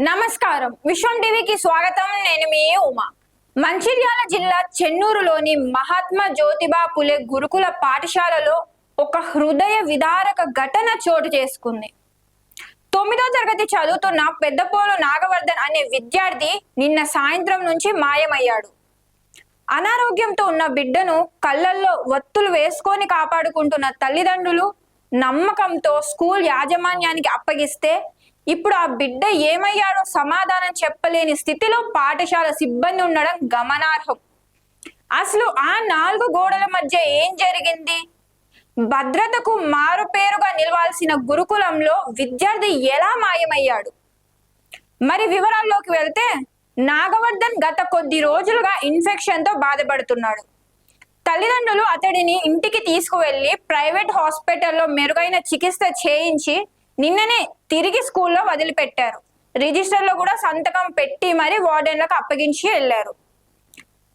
నమస్కారం విశ్వం టీవీకి స్వాగతం. నేను మీ ఉమా. మంచిర్యాల జిల్లా చెన్నూరులోని మహాత్మా జ్యోతిబా పులే గురుకుల పాఠశాలలో ఒక హృదయ విదారక ఘటన చోటు చేసుకుంది. 9వ తరగతి చదువుతున్న పెద్దపోలు నాగవర్ధన్ అనే విద్యార్థి నిన్న సాయంత్రం నుంచి మాయమయ్యాడు. అనారోగ్యంతో ఉన్న బిడ్డను కళ్ళల్లో ఒత్తులు వేసుకొని కాపాడుకుంటున్న తల్లిదండ్రులు నమ్మకంతో స్కూల్ యాజమాన్యానికి అప్పగిస్తే ఇప్పుడు ఆ బిడ్డ ఏమయ్యాడో సమాధానం చెప్పలేని స్థితిలో పాఠశాల సిబ్బంది ఉండడం గమనార్హం. అసలు ఆ 4 గోడల మధ్య ఏం జరిగింది? భద్రతకు మారుపేరుగా నిలవాల్సిన గురుకులంలో విద్యార్థి ఎలా మాయమయ్యాడు? మరి వివరాల్లోకి వెళ్తే, నాగవర్ధన్ గత కొద్ది రోజులుగా ఇన్ఫెక్షన్తో బాధపడుతున్నాడు. తల్లిదండ్రులు అతడిని ఇంటికి తీసుకువెళ్లి ప్రైవేట్ హాస్పిటల్లో మెరుగైన చికిత్స చేయించి నిన్ననే తిరిగి స్కూల్లో వదిలిపెట్టారు. రిజిస్టర్లో కూడా సంతకం పెట్టి మరి వార్డెన్లకు అప్పగించి వెళ్లారు.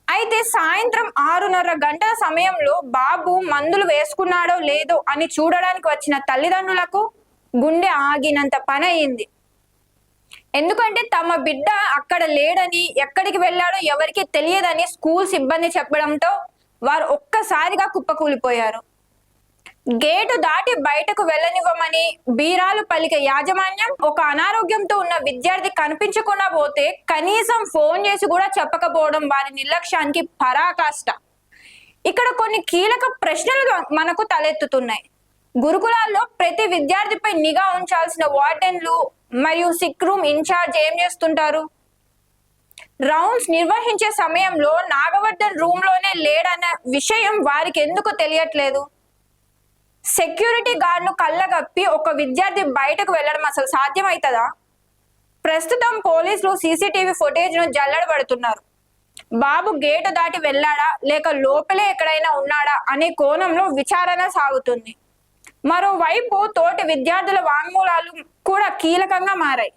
అయితే సాయంత్రం 6:30 గంటల సమయంలో బాబు మందులు వేసుకున్నాడో లేదో అని చూడడానికి వచ్చిన తల్లిదండ్రులకు గుండె ఆగినంత పని అయింది. ఎందుకంటే తమ బిడ్డ అక్కడ లేడని, ఎక్కడికి వెళ్ళాడో ఎవరికి తెలియదని స్కూల్ సిబ్బంది చెప్పడంతో వారు ఒక్కసారిగా కుప్పకూలిపోయారు. గేటు దాటి బయటకు వెళ్ళనివ్వమని బీరాలు పలికే యాజమాన్యం ఒక అనారోగ్యంతో ఉన్న విద్యార్థి కనిపించకుండా పోతే కనీసం ఫోన్ చేసి కూడా చెప్పకపోవడం వారి నిర్లక్ష్యానికి పరాకాష్ట. ఇక్కడ కొన్ని కీలక ప్రశ్నలు మనకు తలెత్తుతున్నాయి. గురుకులాల్లో ప్రతి విద్యార్థిపై నిఘా ఉంచాల్సిన వార్డెన్లు మరియు సిక్ రూమ్ ఇన్ఛార్జ్ ఏం చేస్తుంటారు? రౌండ్స్ నిర్వహించే సమయంలో నాగవర్ధన్ రూమ్ లోనే లేడన్న విషయం వారికి ఎందుకు తెలియట్లేదు? సెక్యూరిటీ గార్డులు కళ్ళగప్పి ఒక విద్యార్థి బయటకు వెళ్లడం అసలు సాధ్యమవుతుందా? ప్రస్తుతం పోలీసులు సీసీటీవీ ఫుటేజ్ ను జల్లెడబడుతున్నారు. బాబు గేటు దాటి వెళ్ళాడా లేక లోపలే ఎక్కడైనా ఉన్నాడా అనే కోణంలో విచారణ సాగుతుంది. మరోవైపు తోటి విద్యార్థుల వాంగ్మూలాలు కూడా కీలకంగా మారాయి.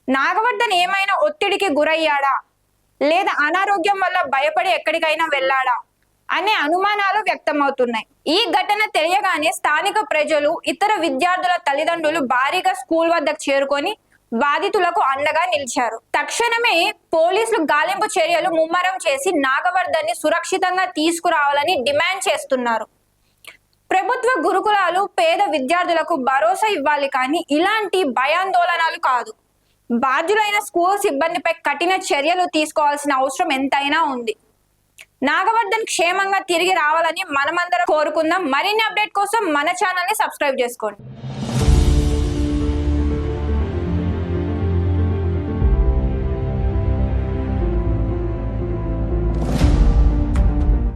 నాగవర్ధన్ ఏమైనా ఒత్తిడికి గురయ్యాడా లేదా అనారోగ్యం వల్ల భయపడి ఎక్కడికైనా వెళ్ళాడా అనే అనుమానాలు వ్యక్తమవుతున్నాయి. ఈ ఘటన తెలియగానే స్థానిక ప్రజలు, ఇతర విద్యార్థుల తల్లిదండ్రులు భారీగా స్కూల్ వద్దకు చేరుకొని బాధితులకు అండగా నిలిచారు. తక్షణమే పోలీసులు గాలింపు చర్యలు ముమ్మరం చేసి నాగవర్ధన్ ని సురక్షితంగా తీసుకురావాలని డిమాండ్ చేస్తున్నారు. ప్రభుత్వ గురుకులాలు పేద విద్యార్థులకు భరోసా ఇవ్వాలి, కానీ ఇలాంటి భయాందోళనలు కాదు. బాధ్యులైన స్కూల్ సిబ్బందిపై కఠిన చర్యలు తీసుకోవాల్సిన అవసరం ఎంతైనా ఉంది. నాగవర్ధన్ క్షేమంగా తిరిగి రావాలని మనమందరం కోరుకుందాం. మరిన్ని అప్డేట్ కోసం మన ఛానల్ ని సబ్స్క్రైబ్ చేసుకోండి.